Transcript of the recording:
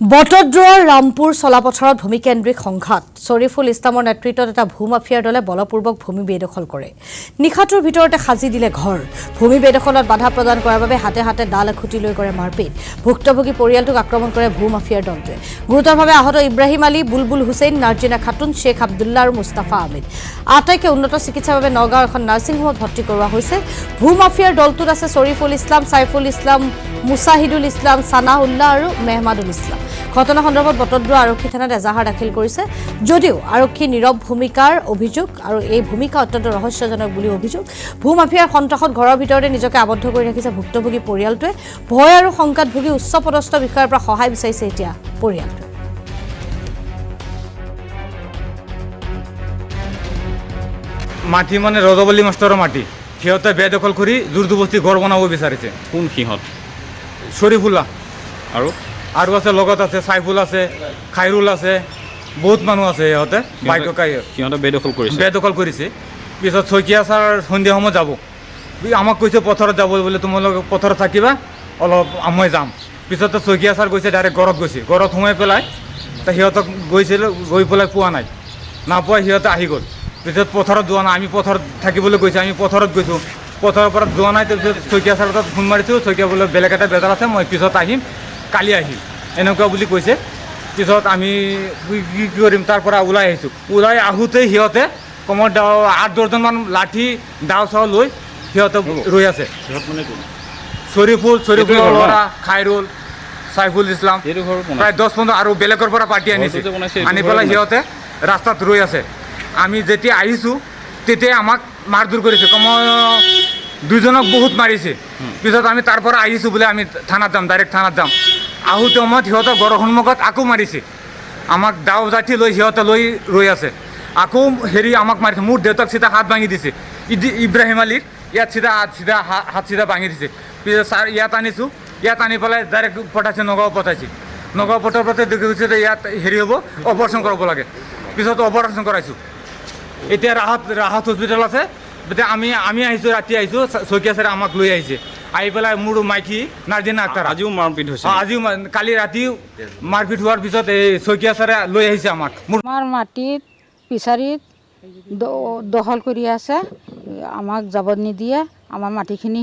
বটদ্ৰৰ ৰামপুৰ চলাপথাৰত ভূমিকেন্দ্ৰিক সংঘাত শৰীফুল ইছলামৰ নেতৃত্বত এটা ভূমাফিয়াৰ দলে বলপূৰ্বক ভূমি বেদখল কৰে নিখাটোৰ ভিতৰতে সাজি দিলে ঘৰ ভূমি বেদখলত বাধা প্ৰদান কৰাৰ বাবে হাতে হাতে ডাল খুটি লৈ কৰে মাৰপিট ভুক্তভোগী পৰিয়ালটোক আক্ৰমণ কৰে ভূমাফিয়াৰ দলটোৱে গুৰুতৰভাৱে আহত ইব্ৰাহিম আলী বুলবুল হুছেইন নাৰ্জিনা খাতুন শেখ আব্দুল্লাহ আৰু মুস্তাফা আহমেদ আটাইকে উন্নত চিকিৎসাৰ বাবে নগাঁৱৰ এখন নাৰ্ছিং হোমত ভৰ্তি কৰোৱা হৈছে ভূমাফিয়াৰ দলটোত আছে শৰীফুল ইছলাম সাইফুল ইছলাম মুসাহিদুল ইছলাম সানাউল্লাহ আৰু মেহমাদুল ইছলাম ঘটনা সন্দৰ্ভত বটদ্ৰ আৰক্ষী থানাত এজাহাৰ দাখিল কৰিছে যদিও আৰক্ষী নীৰৱ ভূমিকাৰ অভিযোগ আৰু এই ভূমিকা অত্যন্ত ৰহস্যজনক বুলি অভিযোগ ভূমাফিয়াৰ সন্ত্ৰাসত ঘৰৰ ভিতৰতে নিজকে আবদ্ধ কৰি ৰাখিছে ভুক্তভোগী পৰিয়ালটোৱে ভয় আৰু শংকাত ভুগি উচ্চপদস্থ বিষয়াৰ পৰা সহায় বিচাৰিছে এতিয়া পৰিয়ালটোৱে মাটি মানে ৰজবলী মাষ্টৰৰ মাটি সিহঁতে বেদখল কৰি জোৰজবস্তি ঘৰ বনাব বিচাৰিছে কোন সিহঁত শৰীফুল্লাহ আৰু আছে লগত আছে সাইফুল আছে খাইৰুল আছে বহুত মানুহ আছে সিহঁতে সিহঁতে বেদখল কৰিছে পিছত শইকীয়া ছাৰ সন্ধিয়া সময়ত যাব আমাক কৈছে পথাৰত যাব বোলে তোমালোকে পথাৰত থাকিবা অলপ মই যাম পিছতে শইকীয়া ছাৰ গৈছে ডাইৰেক্ট ঘৰত গৈছে ঘৰত সোমাই পেলাই সিহঁতক গৈছিল গৈ পেলাই পোৱা নাই নাপাই সিহঁতে আহি গ'ল পিছত পথাৰত যোৱা নাই আমি পথাৰত থাকিবলৈ গৈছে আমি পথাৰত গৈছোঁ পথাৰৰ পৰা যোৱা নাই তাৰপিছত শইকীয়া ছাৰৰ তাত ফোন মাৰিছোঁ শইকীয়া বোলে বেলেগ এটা বেজাৰ আছে মই পিছত আহিম কালি আহিম এনেকুৱা বুলি কৈছে পিছত আমি কি কৰিম তাৰ পৰা ওলাই আহিছোঁ ওলাই আহোঁতেই সিহঁতে কমেও 8-10জনমান লাঠি দাও চাও লৈ সিহঁতে ৰৈ আছে শৰীফুল ল'ৰা খাইৰুল সাইফুল ইছলাম প্ৰায় 10-15 আৰু বেলেগৰ পৰা পাৰ্টি আনিছে আনি পেলাই সিহঁতে ৰাস্তাত ৰৈ আছে আমি যেতিয়া আহিছোঁ তেতিয়াই আমাক মাৰধৰ কৰিছে কমেও 2জনক বহুত মাৰিছে পিছত আমি তাৰ পৰা আহিছোঁ বোলে আমি থানাত যাম ডাইৰেক্ট থানাত যাম আহোঁতে সময়ত সিহঁতৰ ঘৰৰ সন্মুখত আকৌ মাৰিছে আমাক দাও জাঠি লৈ সিহঁতে লৈ ৰৈ আছে আকৌ আমাক মাৰিছে মোৰ দেউতাক চিধা হাত ভাঙি দিছে ইব্ৰাহিম আলীৰ ইয়াত হাত চিধা ভাঙি দিছে পিছত ছাৰ ইয়াত আনিছোঁ ইয়াত আনি পেলাই ডাইৰেক্ট পঠাইছে নগাঁও পঠাইছে নগাঁও পঠোৱাৰ পাছত দেখি গৈছে যে ইয়াত হ'ব অপাৰেশ্যন কৰাব লাগে পিছত অপাৰেশ্যন কৰাইছোঁ এতিয়া ৰাহত হস্পিটেল আছে এতিয়া আমি আহিছোঁ ৰাতি আহিছোঁ শইকীয়া ছাৰে আমাক লৈ আহিছে আহি পেলাই মোৰ মাইকী নাৰ্জিনা আক্তাৰ আজিও মাৰপিট হৈছে আজিও কালি ৰাতি মাৰপিট হোৱাৰ পিছত এই শইকীয়া ছাৰে লৈ আহিছে আমাক আমাৰ মাটিত ফিচাৰীত দখল কৰি আছে আমাক যাব নিদিয়ে আমাৰ মাটিখিনি